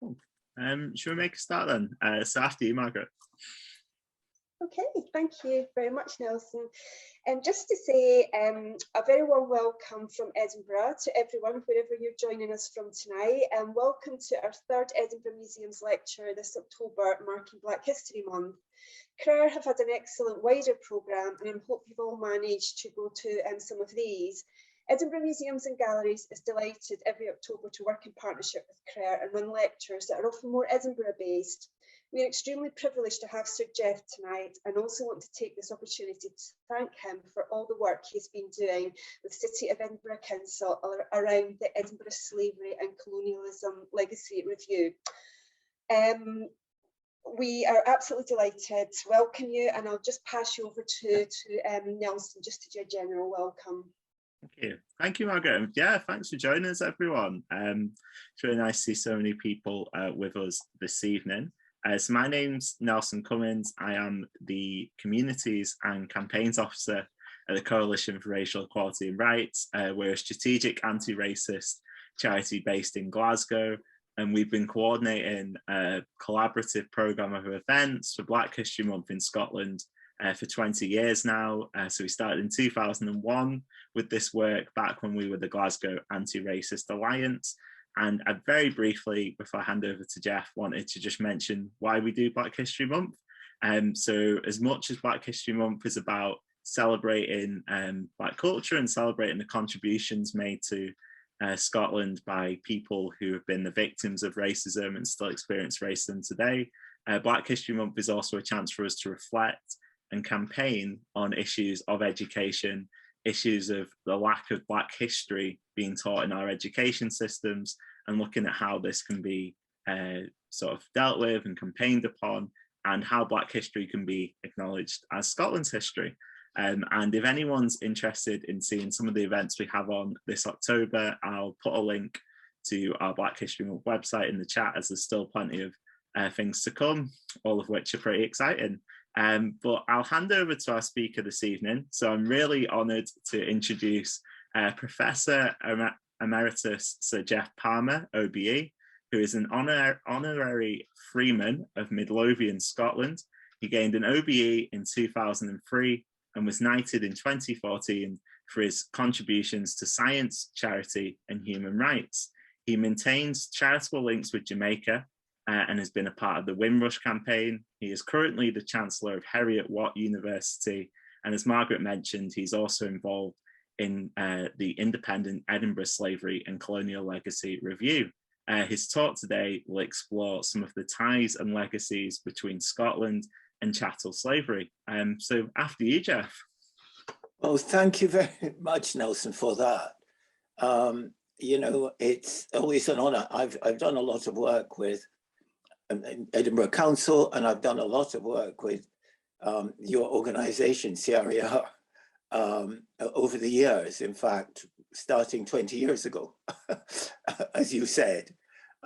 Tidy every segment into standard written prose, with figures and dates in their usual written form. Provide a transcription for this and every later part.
Cool. Should we make a start then? So after you, Margaret. Okay, thank you very much, Nelson. And just to say a very warm welcome from Edinburgh to everyone, wherever you're joining us from tonight, and welcome to our third Edinburgh Museums lecture this October, marking Black History Month. CRER have had an excellent wider programme, and I hope you've all managed to go to some of these. Edinburgh Museums and Galleries is delighted every October to work in partnership with CRER and run lectures that are often more Edinburgh based. We are extremely privileged to have Sir Geoff tonight, and also want to take this opportunity to thank him for all the work he's been doing with City of Edinburgh Council around the Edinburgh Slavery and Colonialism Legacy Review. We are absolutely delighted to welcome you, and I'll just pass you over to Nelson just to do a general welcome. Thank you, Margaret. Yeah, thanks for joining us, everyone. It's really nice to see so many people with us this evening. So my name's Nelson Cummins. I am the Communities and Campaigns Officer at the Coalition for Racial Equality and Rights. We're a strategic anti-racist charity based in Glasgow, and we've been coordinating a collaborative programme of events for Black History Month in Scotland for 20 years now. So we started in 2001 with this work back when we were the Glasgow Anti-Racist Alliance. And I very briefly, before I hand over to Geoff, wanted to just mention why we do Black History Month. So as much as Black History Month is about celebrating Black culture and celebrating the contributions made to Scotland by people who have been the victims of racism and still experience racism today, Black History Month is also a chance for us to reflect and campaign on issues of education, issues of the lack of Black history being taught in our education systems, and looking at how this can be sort of dealt with and campaigned upon, and how Black history can be acknowledged as Scotland's history. And if anyone's interested in seeing some of the events we have on this October, I'll put a link to our Black History Month website in the chat, as there's still plenty of things to come, all of which are pretty exciting. But I'll hand over to our speaker this evening. So I'm really honoured to introduce Professor Emeritus Sir Geoff Palmer, OBE, who is an honorary Freeman of Midlothian, Scotland. He gained an OBE in 2003 and was knighted in 2014 for his contributions to science, charity and human rights. He maintains charitable links with Jamaica and has been a part of the Windrush campaign. He is currently the Chancellor of Heriot-Watt University, and as Margaret mentioned, he's also involved in the independent Edinburgh Slavery and Colonial Legacy Review. His talk today will explore some of the ties and legacies between Scotland and chattel slavery. So after you, Geoff. Well, thank you very much, Nelson, for that. You know, it's always an honour. I've done a lot of work with Edinburgh Council, and I've done a lot of work with your organisation, CRER, over the years, in fact, starting 20 years ago, as you said.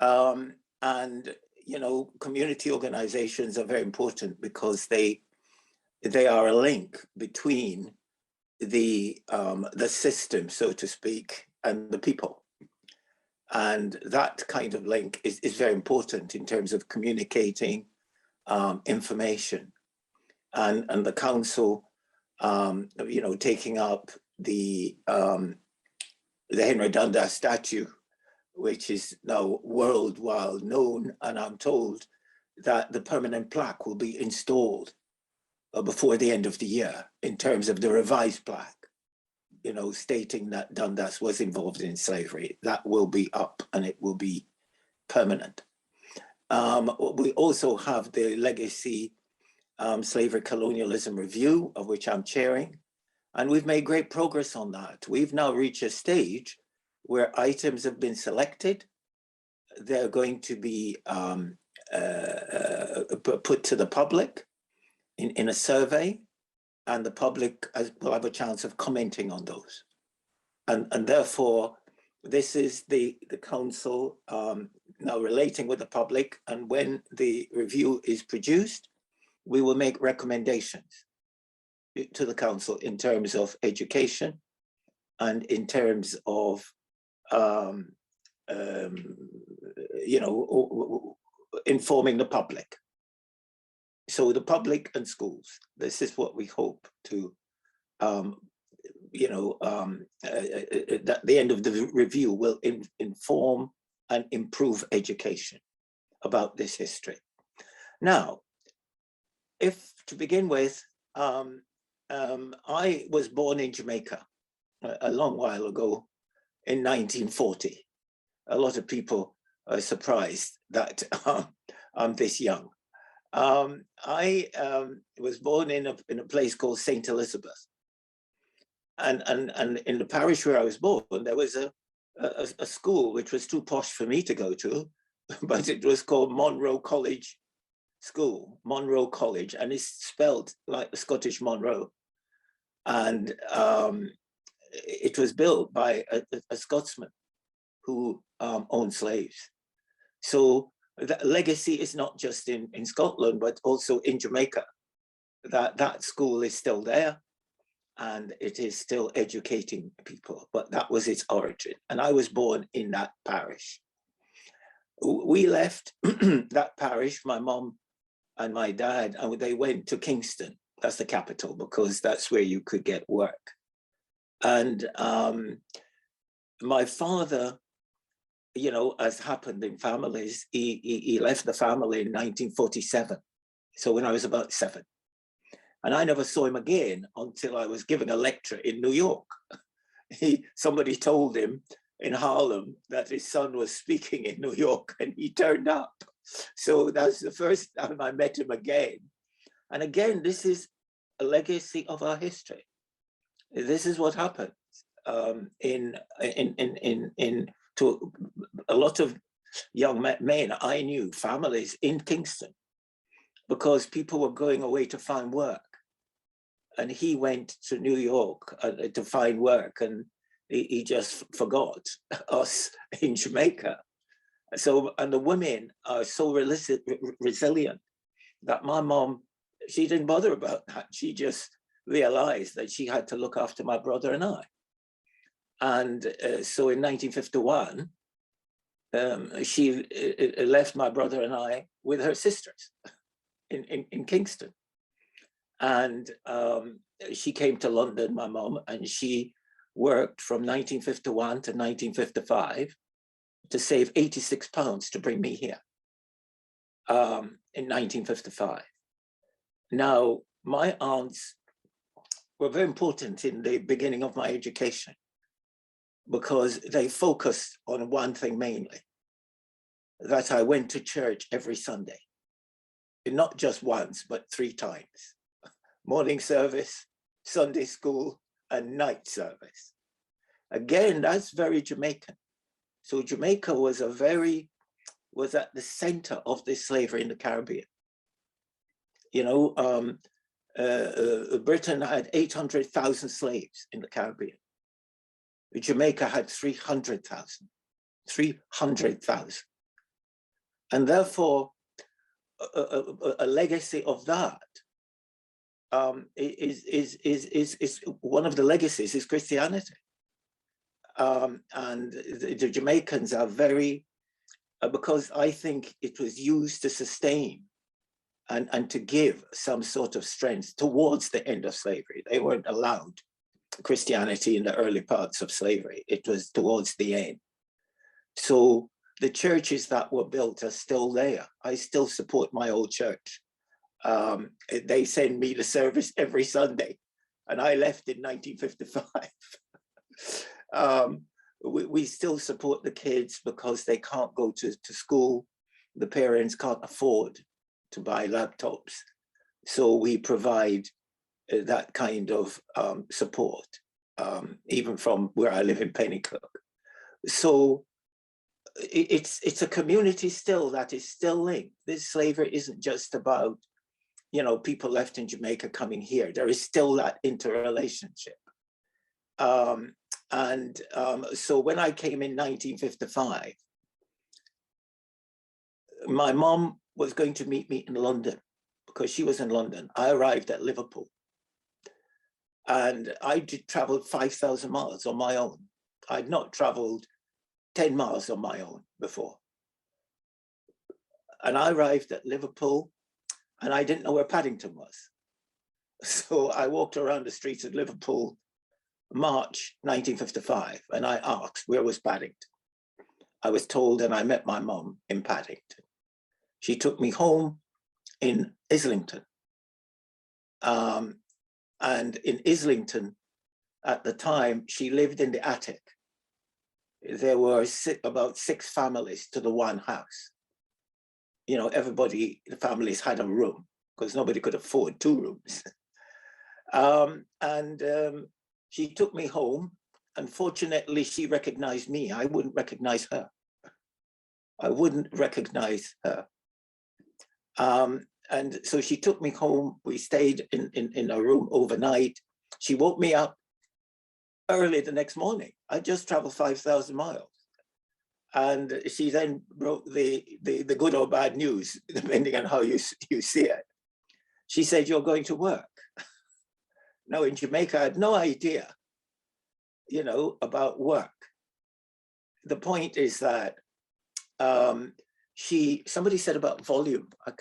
And, you know, community organisations are very important because they are a link between the system, so to speak, and the people. And that kind of link is very important in terms of communicating information. And the council, you know, taking up the Henry Dundas statue, which is now worldwide known, and I'm told that the permanent plaque will be installed before the end of the year in terms of the revised plaque, you know, stating that Dundas was involved in slavery. That will be up and it will be permanent. We also have the Legacy Slavery Colonialism Review, of which I'm chairing, and we've made great progress on that. We've now reached a stage where items have been selected. They're going to be put to the public in a survey, and the public will have a chance of commenting on those. And therefore, this is the council now relating with the public, and when the review is produced, we will make recommendations to the council in terms of education and in terms of you know, informing the public. So the public and schools, this is what we hope to, you know, at the end of the review will inform and improve education about this history. Now, if to begin with, I was born in Jamaica a long while ago in 1940. A lot of people are surprised that I'm this young. I was born in a place called St. Elizabeth. And in the parish where I was born, there was a school which was too posh for me to go to, but it was called Monroe College School, Monroe College, and it's spelled like the Scottish Monroe. And it was built by a Scotsman who owned slaves. So the legacy is not just in Scotland, but also in Jamaica. That school is still there and it is still educating people, but that was its origin. And I was born in that parish. We left that parish, my mom and my dad, and they went to Kingston. That's the capital, because that's where you could get work. And my father, you know, as happened in families, he left the family in 1947. So when I was about 7. And I never saw him again until I was giving a lecture in New York. Somebody told him in Harlem that his son was speaking in New York, and he turned up. So that's the first time I met him again. And again, this is a legacy of our history. This is what happened to a lot of young men. I knew families in Kingston because people were going away to find work. And he went to New York to find work, and he just forgot us in Jamaica. So, and the women are so resilient that my mom, she didn't bother about that. She just realized that she had to look after my brother and I. And so in 1951, she left my brother and I with her sisters in Kingston. And she came to London, my mom, and she worked from 1951 to 1955 to save £86 to bring me here in 1955. Now, my aunts were very important in the beginning of my education because they focused on one thing mainly, that I went to church every Sunday, and not just once, but 3 times. Morning service, Sunday school, and night service. Again, that's very Jamaican. So Jamaica was at the center of this slavery in the Caribbean. You know, Britain had 800,000 slaves in the Caribbean. Jamaica had 300,000. And therefore, a legacy of that is one of the legacies is Christianity. And the Jamaicans are very, because I think it was used to sustain and to give some sort of strength towards the end of slavery. They weren't allowed Christianity in the early parts of slavery. It was towards the end. So the churches that were built are still there. I still support my old church. They send me the service every Sunday, and I left in 1955. We still support the kids because they can't go to school. The parents can't afford to buy laptops. So we provide that kind of support, even from where I live in Pennycook. So it's a community still that is still linked. This slavery isn't just about, you know, people left in Jamaica coming here. There is still that interrelationship. So when I came in 1955, my mom was going to meet me in London because she was in London. I arrived at Liverpool and I traveled 5,000 miles on my own. I'd not traveled 10 miles on my own before. And I arrived at Liverpool and I didn't know where Paddington was. So I walked around the streets of Liverpool, March 1955, and I asked, where was Paddington? I was told, and I met my mum in Paddington. She took me home in Islington. And in Islington, at the time, she lived in the attic. There were about 6 families to the one house. You know, everybody, the families had a room because nobody could afford 2 rooms. She took me home. Unfortunately, she recognized me. I wouldn't recognize her. I wouldn't recognize her. And so she took me home. We stayed in a room overnight. She woke me up early the next morning. I just traveled 5,000 miles. And she then broke the good or bad news, depending on how you see it. She said, you're going to work. Now in Jamaica, I had no idea, you know, about work. The point is that somebody said about volume. I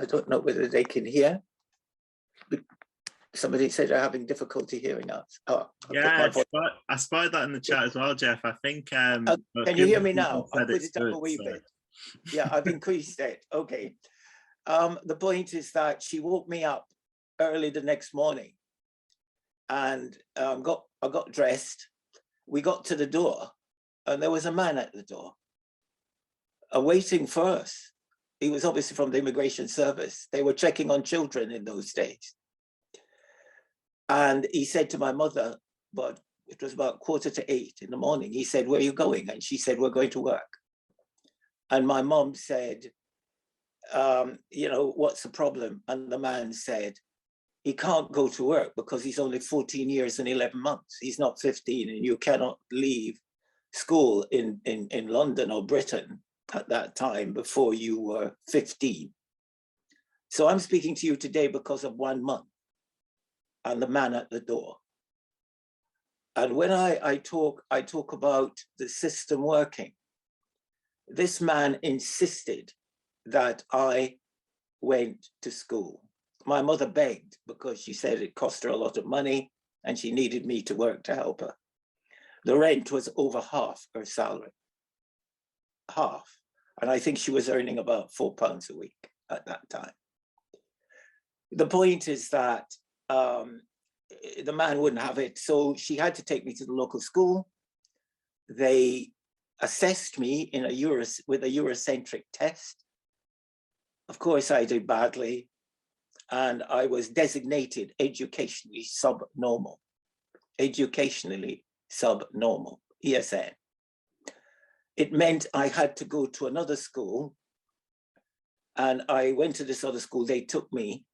don't know whether they can hear. Somebody said they're having difficulty hearing us. Oh, yeah, I spotted that in the chat as well, Geoff. I think. Can you hear me now? I'll put it up a wee so. bit. Yeah, I've increased it. Okay. The point is that she woke me up early the next morning, and I got dressed. We got to the door, and there was a man at the door, waiting for us. He was obviously from the immigration service. They were checking on children in those days. And he said to my mother, but it was about 7:45 in the morning. He said, where are you going? And she said, we're going to work. And my mom said, you know, what's the problem? And the man said, he can't go to work because he's only 14 years and 11 months. He's not 15, and you cannot leave school in London or Britain at that time before you were 15. So I'm speaking to you today because of 1 month and the man at the door. And when I talk about the system working, this man insisted that I went to school. My mother begged because she said it cost her a lot of money and she needed me to work to help her. The rent was over half her salary, half. And I think she was earning about £4 a week at that time. The point is that the man wouldn't have it. So she had to take me to the local school. They assessed me with a Eurocentric test. Of course, I did badly. And I was designated educationally subnormal. Educationally subnormal, ESN. It meant I had to go to another school. And I went to this other school, they took me.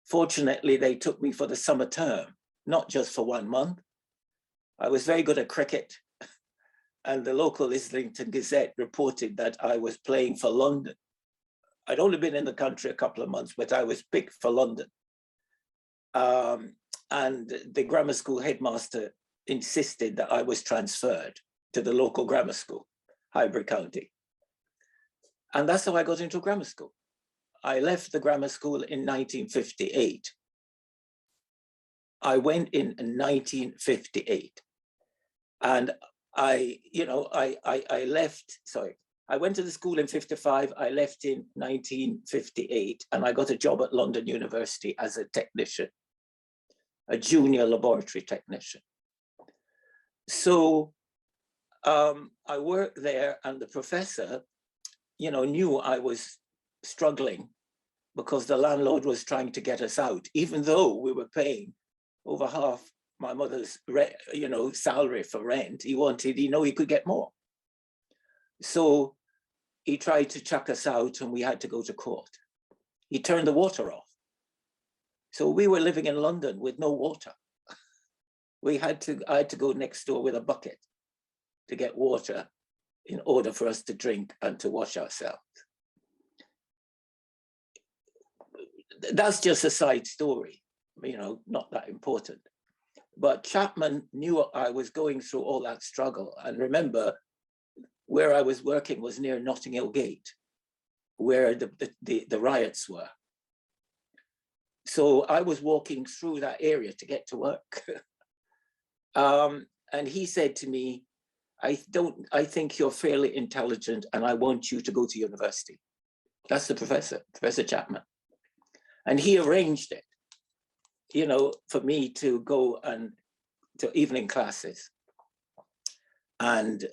Fortunately, they took me for the summer term, not just for 1 month. I was very good at cricket. And the local Islington Gazette reported that I was playing for London. I'd only been in the country a couple of months, but I was picked for London. And the grammar school headmaster insisted that I was transferred to the local grammar school, Highbury County. And that's how I got into grammar school. I left the grammar school in 1958. I went in 1958. And I left, sorry. I went to the school in 55, I left in 1958, and I got a job at London University as a technician, a junior laboratory technician. So I worked there, and the professor, you know, knew I was struggling because the landlord was trying to get us out, even though we were paying over half my mother's, salary for rent. He could get more. So he tried to chuck us out and we had to go to court. He turned the water off. So we were living in London with no water. I had to go next door with a bucket to get water in order for us to drink and to wash ourselves. That's just a side story, not that important. But Chapman knew I was going through all that struggle. And remember, where I was working was near Notting Hill Gate, where the riots were. So I was walking through that area to get to work. And he said to me, I think you're fairly intelligent and I want you to go to university. That's the professor, Professor Chapman. And he arranged it, you know, for me to go and to evening classes. And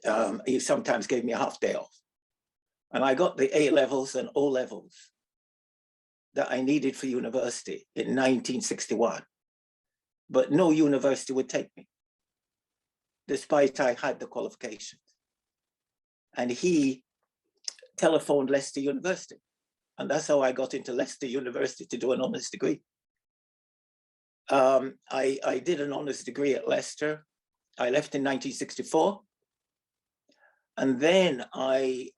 he sometimes gave me a half day off. And I got the A levels and O levels that I needed for university in 1961. But no university would take me, despite I had the qualifications. And he telephoned Leicester University. And that's how I got into Leicester University to do an honours degree. I did an honours degree at Leicester. I left in 1964. And then I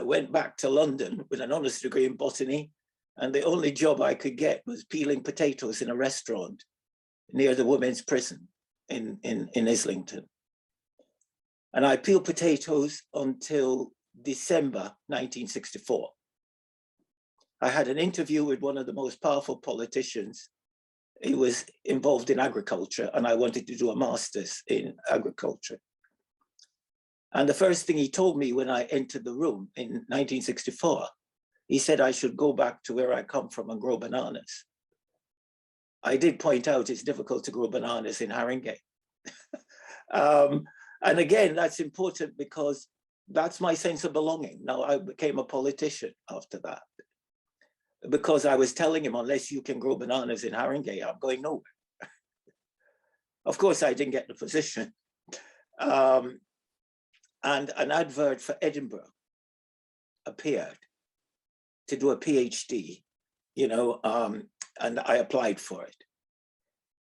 went back to London with an honours degree in botany. And the only job I could get was peeling potatoes in a restaurant near the women's prison in Islington. And I peeled potatoes until December 1964. I had an interview with one of the most powerful politicians. He was involved in agriculture, and I wanted to do a master's in agriculture. And the first thing he told me when I entered the room in 1964, he said I should go back to where I come from and grow bananas. I did point out it's difficult to grow bananas in Haringey. And again, that's important because that's my sense of belonging. Now, I became a politician after that, because I was telling him, unless you can grow bananas in Haringey, I'm going nowhere. Of course, I didn't get the position. And an advert for Edinburgh appeared to do a PhD, you know, and I applied for it.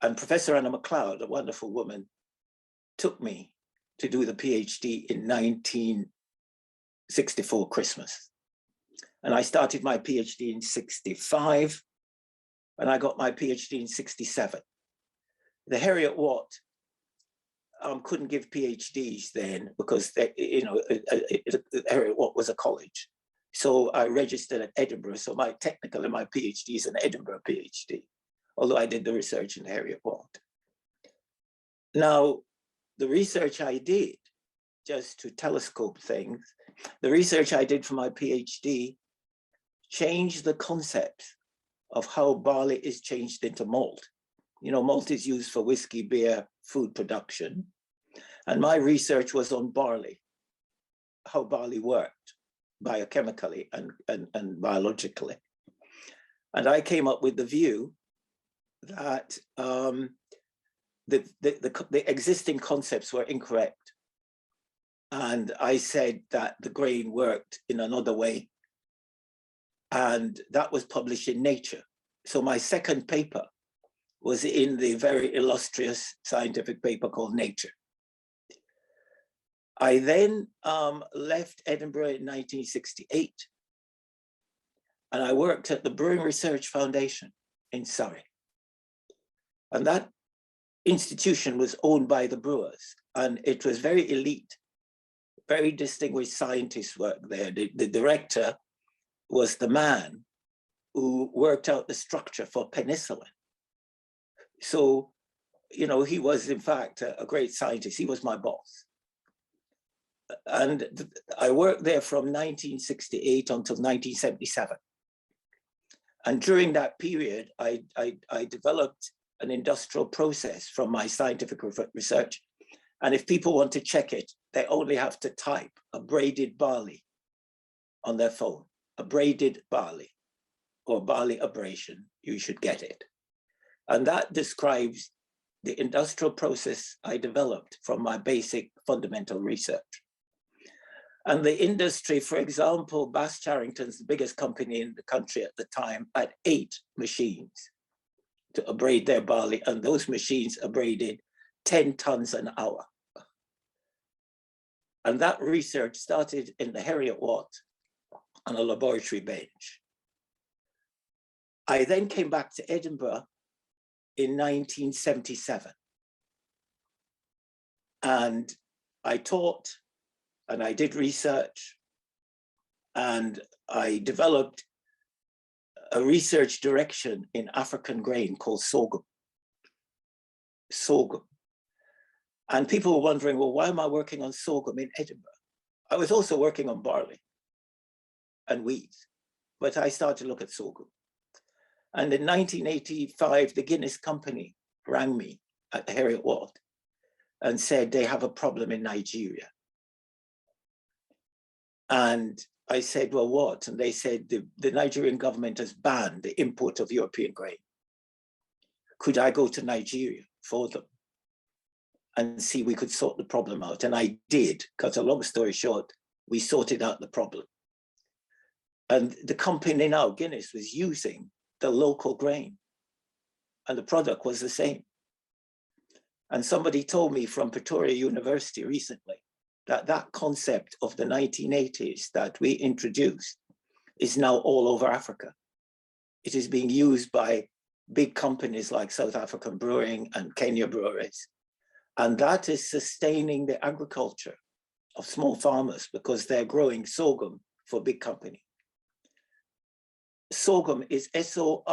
And Professor Anna MacLeod, a wonderful woman, took me to do the PhD in 1964 Christmas. And I started my PhD in 65, and I got my PhD in 67. The Heriot Watt couldn't give PhDs then because they, you know, Heriot Watt was a college. So I registered at Edinburgh. So technically my PhD is an Edinburgh PhD, although I did the research in Heriot Watt. Now, the research I did, just to telescope things, the research I did for my PhD changed the concept of how barley is changed into malt. You know, malt is used for whiskey, beer, food production. And my research was on barley, how barley worked biochemically and biologically. And I came up with the view that the existing concepts were incorrect. And I said that the grain worked in another way. And that was published in Nature. So my second paper was in the very illustrious scientific paper called Nature. I then left Edinburgh in 1968, and I worked at the Brewing Research Foundation in Surrey. And that institution was owned by the brewers, and it was very elite, very distinguished scientists worked there. The director was the man who worked out the structure for penicillin. So, you know, he was in fact a great scientist. He was my boss. And I worked there from 1968 until 1977. And during that period, I developed an industrial process from my scientific research. And if people want to check it, they only have to type abraded barley on their phone. Abraded barley or barley abrasion, you should get it. And that describes the industrial process I developed from my basic fundamental research. And the industry, for example, Bass Charrington's the biggest company in the country at the time, had 8 machines to abrade their barley, and those machines abraded 10 tons an hour. And that research started in the Heriot Watt on a laboratory bench. I then came back to Edinburgh in 1977. And I taught and I did research, and I developed a research direction in African grain called sorghum. Sorghum. And people were wondering, well, why am I working on sorghum in Edinburgh? I was also working on barley and wheat, but I started to look at sorghum. And in 1985, the Guinness Company rang me at Heriot Ward and said they have a problem in Nigeria. And I said, well, what? And they said the Nigerian government has banned the import of European grain. Could I go to Nigeria for them and see we could sort the problem out? And I did, because a long story short, we sorted out the problem. And the company now, Guinness, was using the local grain, and the product was the same. And somebody told me from Pretoria University recently that that concept of the 1980s that we introduced is now all over Africa. It is being used by big companies like South African Brewing and Kenya breweries. And that is sustaining the agriculture of small farmers because they're growing sorghum for big company. Sorghum is S-O-R-G-H-U-M,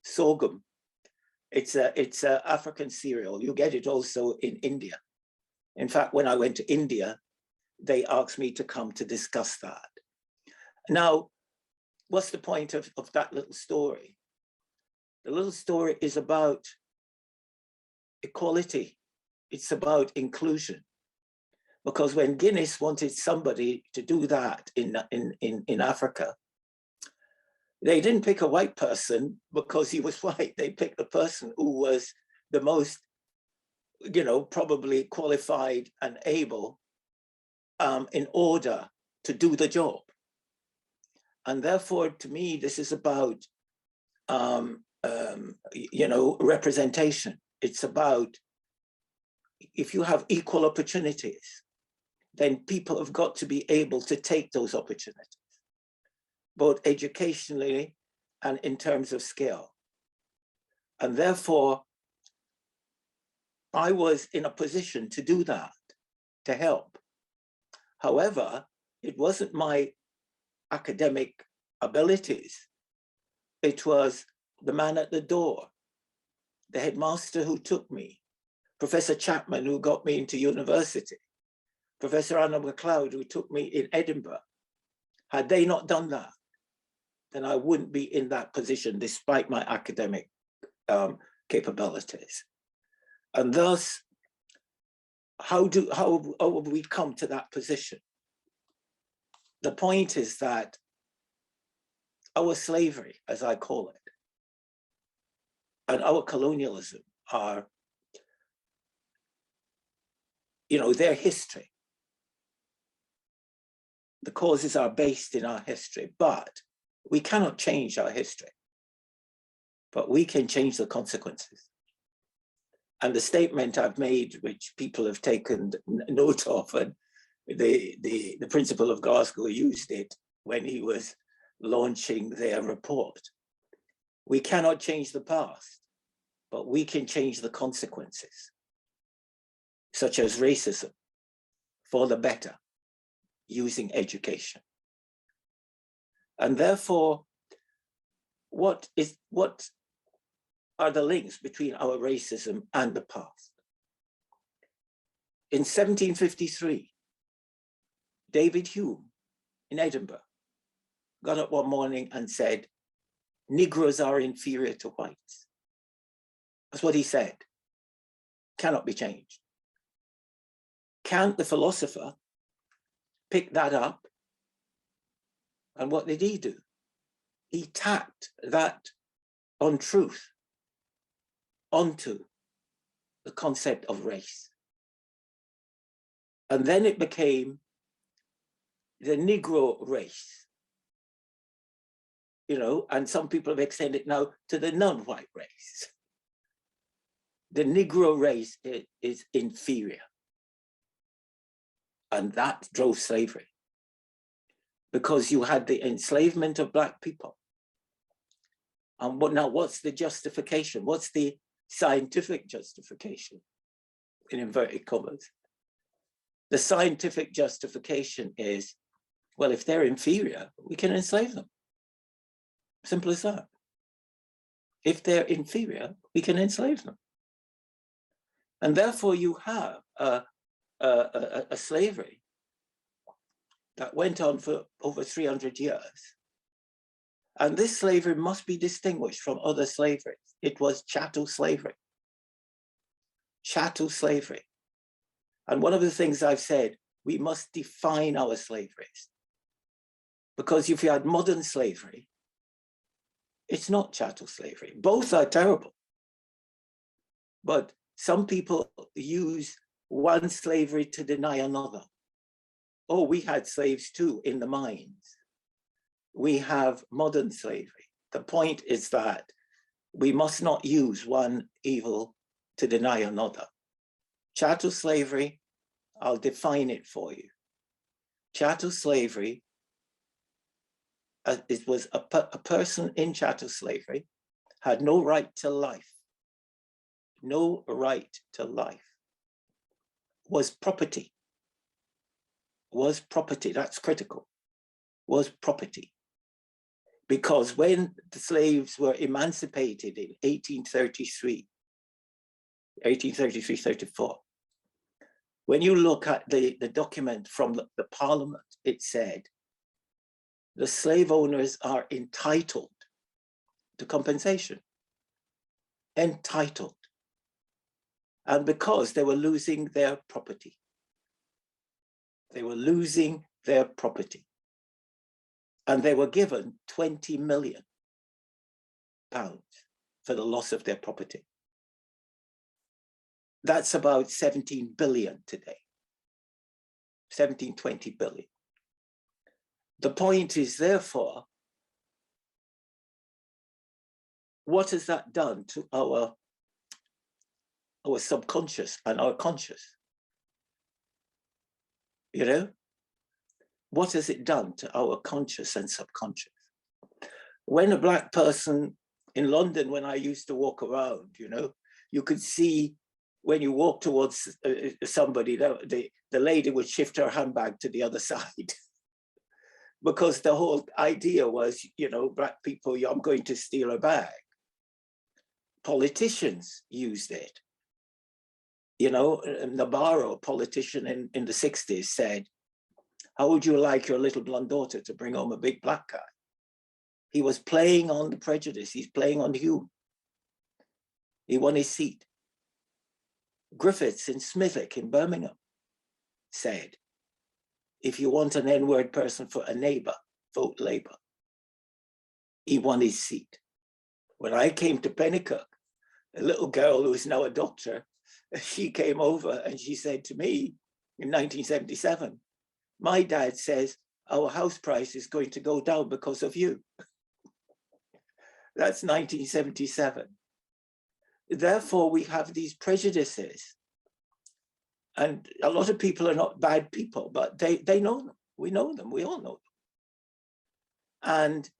sorghum. It's a African cereal. You get it also in India. In fact, when I went to India, they asked me to come to discuss that. Now, what's the point of that little story? The little story is about equality. It's about inclusion. Because when Guinness wanted somebody to do that in Africa, they didn't pick a white person because he was white. They picked the person who was the most, probably qualified and able in order to do the job. And therefore, to me, this is about, representation. It's about, if you have equal opportunities, then people have got to be able to take those opportunities, both educationally and in terms of skill. And therefore, I was in a position to do that, to help. However, it wasn't my academic abilities. It was the man at the door, the headmaster who took me, Professor Chapman, who got me into university, Professor Anna MacLeod, who took me in Edinburgh. Had they not done that, then I wouldn't be in that position despite my academic capabilities. And thus, how would we come to that position? The point is that our slavery, as I call it, and our colonialism are, their history. The causes are based in our history, but we cannot change our history, but we can change the consequences. And the statement I've made, which people have taken note of, and the principal of Glasgow used it when he was launching their report. We cannot change the past, but we can change the consequences, such as racism, for the better, using education. And therefore, what are the links between our racism and the past? In 1753, David Hume in Edinburgh got up one morning and said, Negroes are inferior to whites. That's what he said. Cannot be changed. Kant, the philosopher, picked that up, and what did he do? He tacked that untruth onto the concept of race. And then it became the Negro race, and some people have extended it now to the non-white race. The Negro race is inferior. And that drove slavery, because you had the enslavement of Black people. And now what's the justification? What's the scientific justification, in inverted commas? The scientific justification is, well, if they're inferior, we can enslave them. Simple as that. If they're inferior, we can enslave them. And therefore you have a slavery that went on for over 300 years. And this slavery must be distinguished from other slaveries. It was chattel slavery. Chattel slavery. And one of the things I've said, we must define our slaveries. Because if you had modern slavery, it's not chattel slavery. Both are terrible. But some people use one slavery to deny another. Oh, we had slaves too in the mines. We have modern slavery. The point is that we must not use one evil to deny another. Chattel slavery, I'll define it for you. Chattel slavery, it was a person in chattel slavery had no right to life. No right to life. Was property. Was property, that's critical. Was property. Because when the slaves were emancipated in 1833-34, when you look at the document from the Parliament, it said, the slave owners are entitled to compensation. Entitled. And because they were losing their property. They were losing their property. And they were given £20 million for the loss of their property. That's about 17 billion today. 20 billion. The point is, therefore, what has that done to our subconscious and our conscious? You know, what has it done to our conscious and subconscious? When a Black person in London, when I used to walk around, you know, you could see when you walk towards somebody, the lady would shift her handbag to the other side. Because the whole idea was, you know, Black people, I'm going to steal a bag. Politicians used it. You know, Nabarro, a politician in the 60s, said, how would you like your little blonde daughter to bring home a big Black guy? He was playing on the prejudice. He's playing on Hume. He won his seat. Griffiths in Smithwick in Birmingham said, if you want an N-word person for a neighbor, vote Labour. He won his seat. When I came to Pennycook, a little girl who is now a doctor, she came over and she said to me in 1977, my dad says our house price is going to go down because of you. That's 1977. Therefore, we have these prejudices. And a lot of people are not bad people, but they know them. We know them, we all know them. And,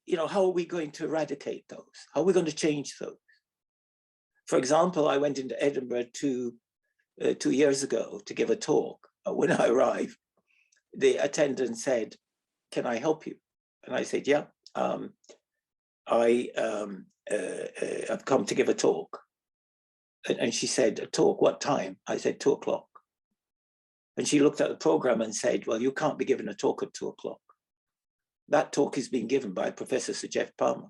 you know, how are we going to eradicate those? How are we going to change those? For example, I went into Edinburgh 2 years ago to give a talk. When I arrived, the attendant said, can I help you? And I said, yeah, I've come to give a talk. And she said, a talk, what time? I said, 2 o'clock. And she looked at the program and said, well, you can't be giving a talk at 2 o'clock. That talk is being given by Professor Sir Geoff Palmer.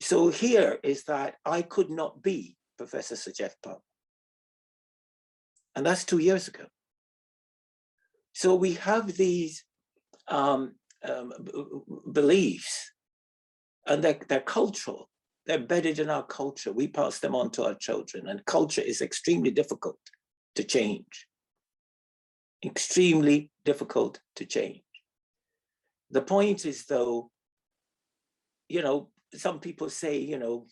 So here is that I could not be Professor Sir Geoff Palmer. And that's 2 years ago. So we have these beliefs, and they're cultural. They're embedded in our culture. We pass them on to our children, and culture is extremely difficult to change. Extremely difficult to change. The point is, though, you know, some people say, you know,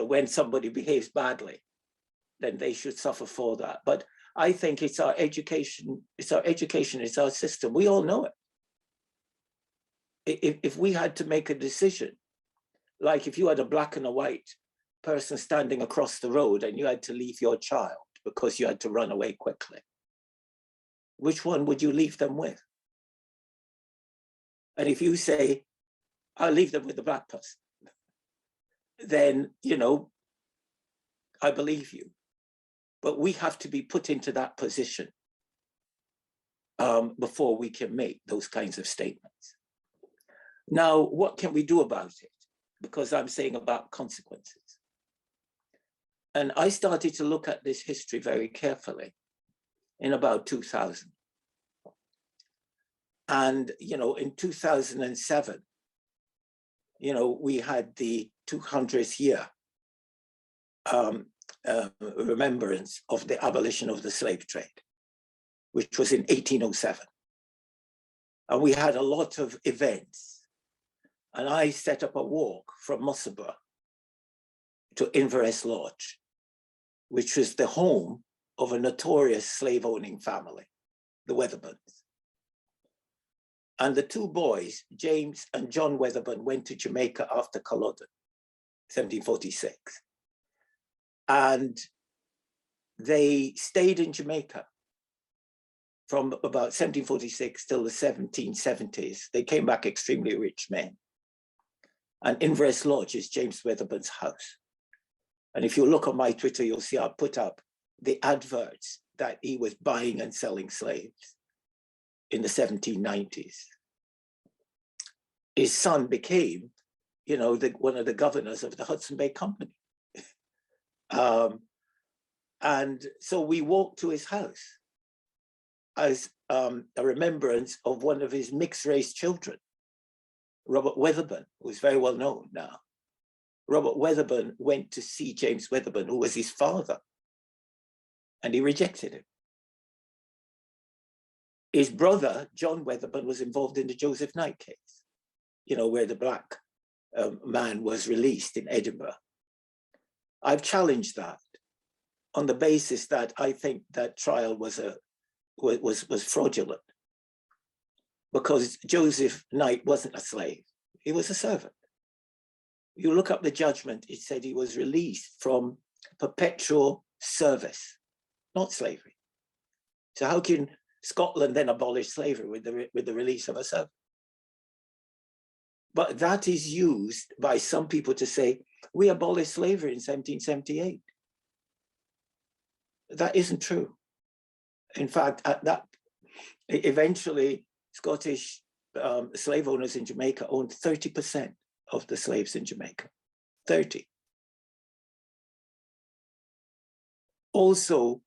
when somebody behaves badly, then they should suffer for that. But I think it's our education, it's our system. We all know it. If we had to make a decision, like if you had a black and a white person standing across the road and you had to leave your child, because you had to run away quickly, which one would you leave them with? And if you say, I'll leave them with the black person, then, you know, I believe you. But we have to be put into that position before we can make those kinds of statements. Now, what can we do about it? Because I'm saying about consequences. And I started to look at this history very carefully in about 2000. And, you know, in 2007, you know, we had the 200th year remembrance of the abolition of the slave trade, which was in 1807. And we had a lot of events. And I set up a walk from Musselburgh to Inverness Lodge, which was the home of a notorious slave-owning family, the Weatherburns. And the two boys, James and John Weatherburn, went to Jamaica after Culloden, 1746. And they stayed in Jamaica from about 1746 till the 1770s. They came back extremely rich men. And Inverness Lodge is James Weatherburn's house. And if you look on my Twitter, you'll see I put up the adverts that he was buying and selling slaves in the 1790s. His son became, you know, one of the governors of the Hudson Bay Company. And so we walked to his house as a remembrance of one of his mixed race children, Robert Weatherburn, who's very well known now. Robert Weatherburn went to see James Weatherburn, who was his father, and he rejected him. His brother, John Weatherburn, was involved in the Joseph Knight case, you know, where the black man was released in Edinburgh. I've challenged that on the basis that I think that trial was fraudulent, because Joseph Knight wasn't a slave, he was a servant. You look up the judgment, it said he was released from perpetual service, not slavery. So how can Scotland then abolish slavery with the release of a servant? But that is used by some people to say, we abolished slavery in 1778. That isn't true. In fact, eventually Scottish slave owners in Jamaica owned 30% of the slaves in Jamaica, 30. Also,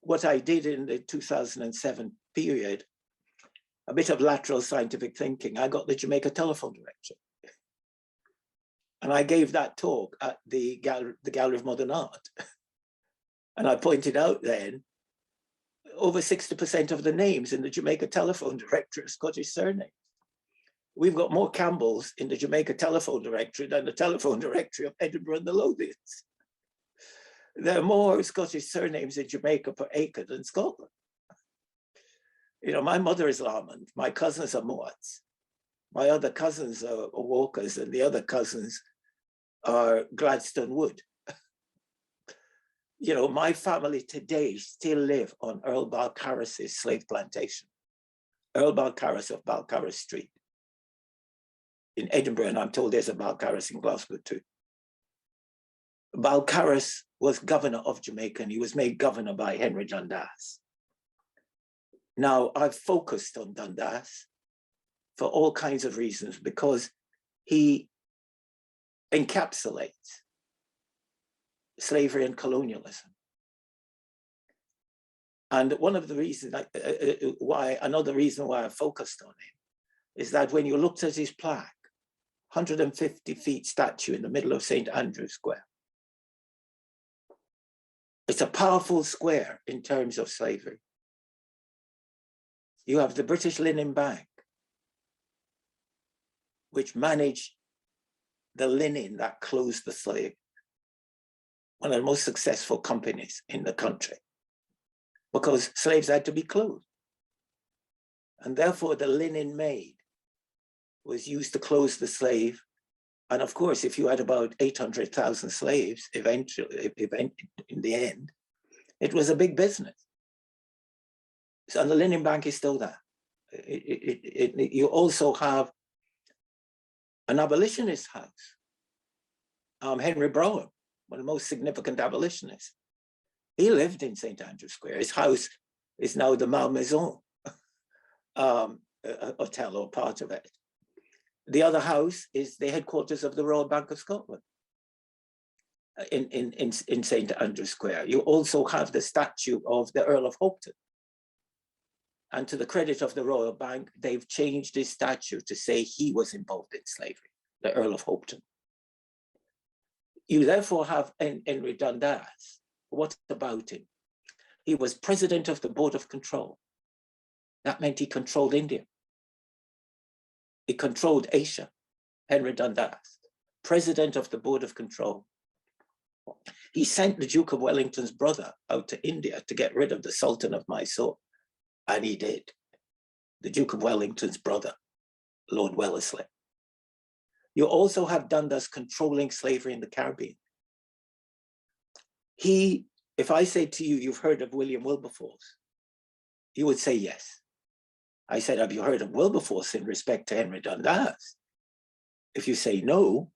what I did in the 2007 period, a bit of lateral scientific thinking, I got the Jamaica Telephone Directory. And I gave that talk at the Gallery of Modern Art. And I pointed out then, over 60% of the names in the Jamaica Telephone Directory are Scottish surnames. We've got more Campbells in the Jamaica Telephone Directory than the Telephone Directory of Edinburgh and the Lothians. There are more Scottish surnames in Jamaica per acre than Scotland. You know, my mother is Lomond, my cousins are Moats, my other cousins are Walkers, and the other cousins are Gladstone Wood. You know, my family today still live on Earl Balcarras's slave plantation, Earl Balcarras of Balcarras Street in Edinburgh, and I'm told there's a Balcarras in Glasgow too. Balcarras was governor of Jamaica, and he was made governor by Henry Dundas. Now, I've focused on Dundas for all kinds of reasons, because he encapsulates slavery and colonialism. And one of the reasons another reason why I focused on him is that when you looked at his plaque, 150 feet statue in the middle of St. Andrew's Square, it's a powerful square in terms of slavery. You have the British Linen Bank, which managed the linen that clothed the slave, one of the most successful companies in the country, because slaves had to be clothed. And therefore the linen made was used to clothe the slave. And of course, if you had about 800,000 slaves, eventually, in the end, It was a big business. So, and the Linen Bank is still there. You also have an abolitionist house, Henry Brougham, one of the most significant abolitionists. He lived in St. Andrew Square. His house is now the Malmaison Hotel, or part of it. The other house is the headquarters of the Royal Bank of Scotland in St. Andrew Square. You also have the statue of the Earl of Hopetoun. And to the credit of the Royal Bank, they've changed his statue to say he was involved in slavery, the Earl of Hopetoun. You therefore have Henry Dundas. What about him? He was president of the Board of Control. That meant he controlled India. He controlled Asia. Henry Dundas, president of the Board of Control. He sent the Duke of Wellington's brother out to India to get rid of the Sultan of Mysore. And he did. The Duke of Wellington's brother, Lord Wellesley. You also have Dundas controlling slavery in the Caribbean. If I say to you, you've heard of William Wilberforce, you would say yes. I said, have you heard of Wilberforce in respect to Henry Dundas? If you say no,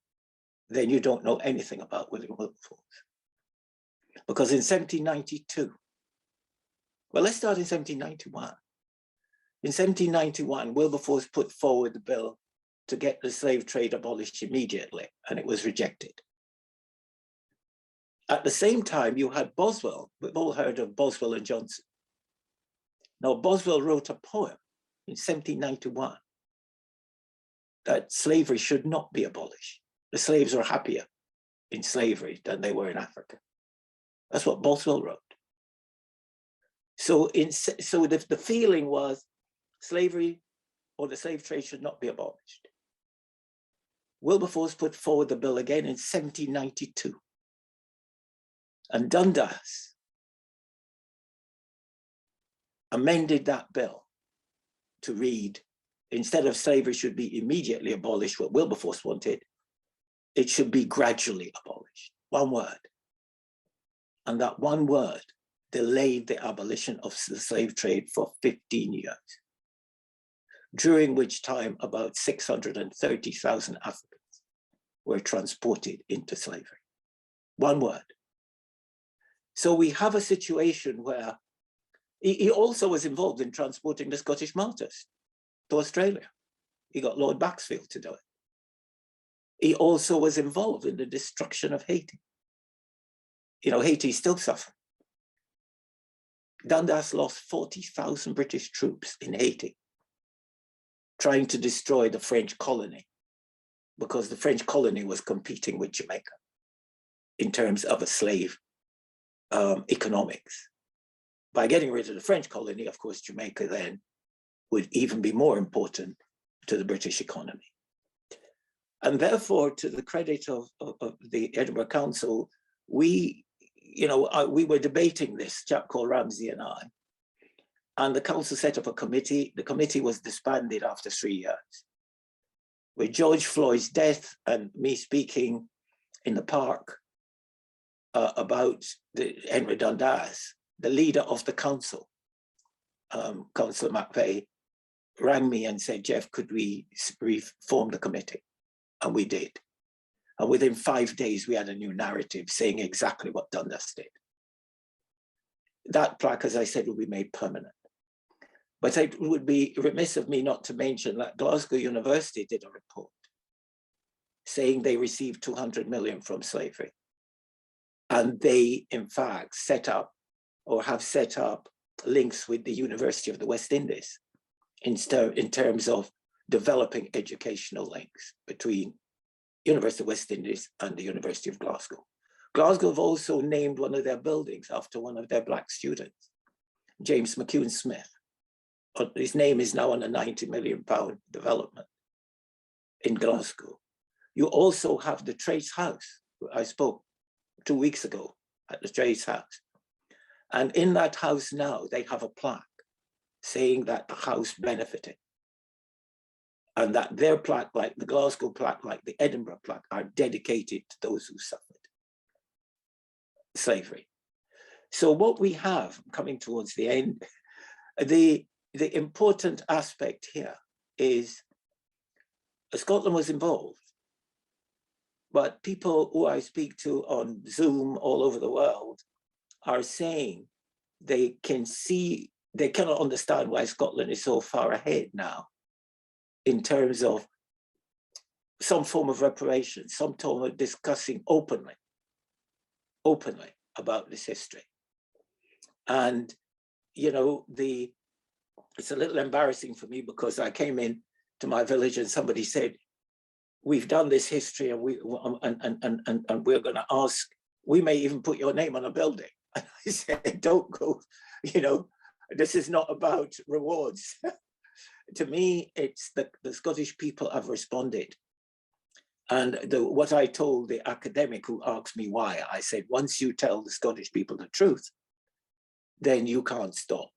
then you don't know anything about William Wilberforce. Because in 1792, well, let's start in 1791. In 1791, Wilberforce put forward the bill to get the slave trade abolished immediately, and it was rejected. At the same time, you had Boswell. We've all heard of Boswell and Johnson. Now, Boswell wrote a poem in 1791 that slavery should not be abolished. The slaves were happier in slavery than they were in Africa. That's what Boswell wrote. So the feeling was slavery or the slave trade should not be abolished. Wilberforce put forward the bill again in 1792. And Dundas amended that bill to read, instead of slavery should be immediately abolished, what Wilberforce wanted, it should be gradually abolished. One word. And that one word delayed the abolition of the slave trade for 15 years, during which time about 630,000 Africans were transported into slavery. One word. So we have a situation where he also was involved in transporting the Scottish Martyrs to Australia. He got Lord Maxfield to do it. He also was involved in the destruction of Haiti. You know, Haiti is still suffering. Dundas lost 40,000 British troops in Haiti, trying to destroy the French colony, because the French colony was competing with Jamaica in terms of a slave economics. By getting rid of the French colony, of course, Jamaica then would even be more important to the British economy. And therefore, to the credit of the Edinburgh Council, we were debating this, chap called Ramsey and I, and the council set up a committee. The committee was disbanded after 3 years. With George Floyd's death and me speaking in the park about Henry Dundas, the leader of the council, Councillor McVeigh, rang me and said, Geoff, could we reform the committee? And we did. And within 5 days, we had a new narrative saying exactly what Dundas did. That plaque, as I said, will be made permanent. But it would be remiss of me not to mention that Glasgow University did a report saying they received 200 million from slavery. And they, in fact, set up or have set up links with the University of the West Indies in terms of developing educational links between University of West Indies and the University of Glasgow. Glasgow have also named one of their buildings after one of their Black students, James McCune Smith. His name is now on a £90 million development in Glasgow. You also have the Trace House. I spoke 2 weeks ago at the Trace House. And in that house now, they have a plaque saying that the house benefited. And that their plaque, like the Glasgow plaque, like the Edinburgh plaque, are dedicated to those who suffered slavery. So what we have, coming towards the end, the important aspect here is Scotland was involved, but people who I speak to on Zoom all over the world are saying they cannot understand why Scotland is so far ahead now in terms of some form of reparations, some form of discussing openly about this history. And, you know, it's a little embarrassing for me because I came in to my village and somebody said, we've done this history and we're going to ask, we may even put your name on a building. And I said, don't go, you know, this is not about rewards. To me, it's the Scottish people have responded. And what I told the academic who asked me why, I said, once you tell the Scottish people the truth, then you can't stop.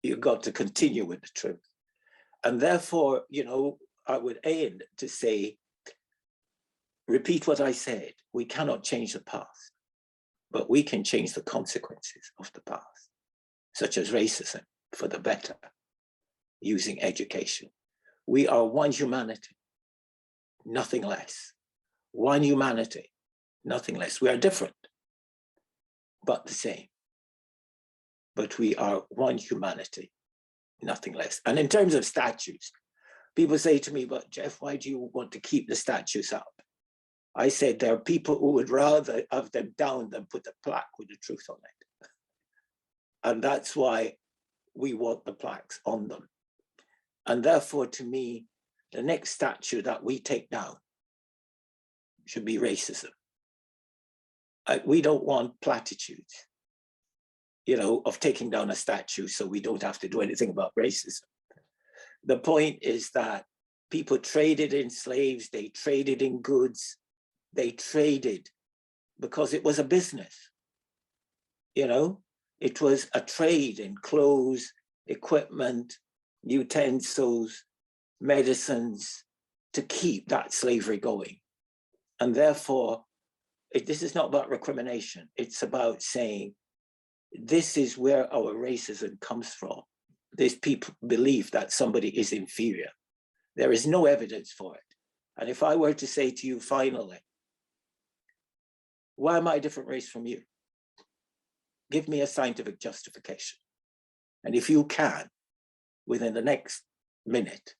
You've got to continue with the truth. And therefore, you know, I would aim to say, repeat what I said, we cannot change the past, but we can change the consequences of the past, such as racism, for the better, using education. We are one humanity, nothing less. One humanity, nothing less. We are different, but the same. But we are one humanity, nothing less. And in terms of statues, people say to me, but Geoff, why do you want to keep the statues up? I said, there are people who would rather have them down than put a plaque with the truth on it. And that's why we want the plaques on them. And therefore, to me, the next statue that we take down should be racism. We don't want platitudes, you know, of taking down a statue so we don't have to do anything about racism. The point is that people traded in slaves, they traded in goods, they traded because it was a business, you know? It was a trade in clothes, equipment, utensils, medicines to keep that slavery going. And therefore, this is not about recrimination. It's about saying, this is where our racism comes from. These people believe that somebody is inferior. There is no evidence for it. And if I were to say to you finally, why am I a different race from you? Give me a scientific justification. And if you can, within the next minute,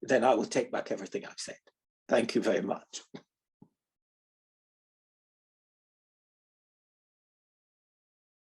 then I will take back everything I've said. Thank you very much.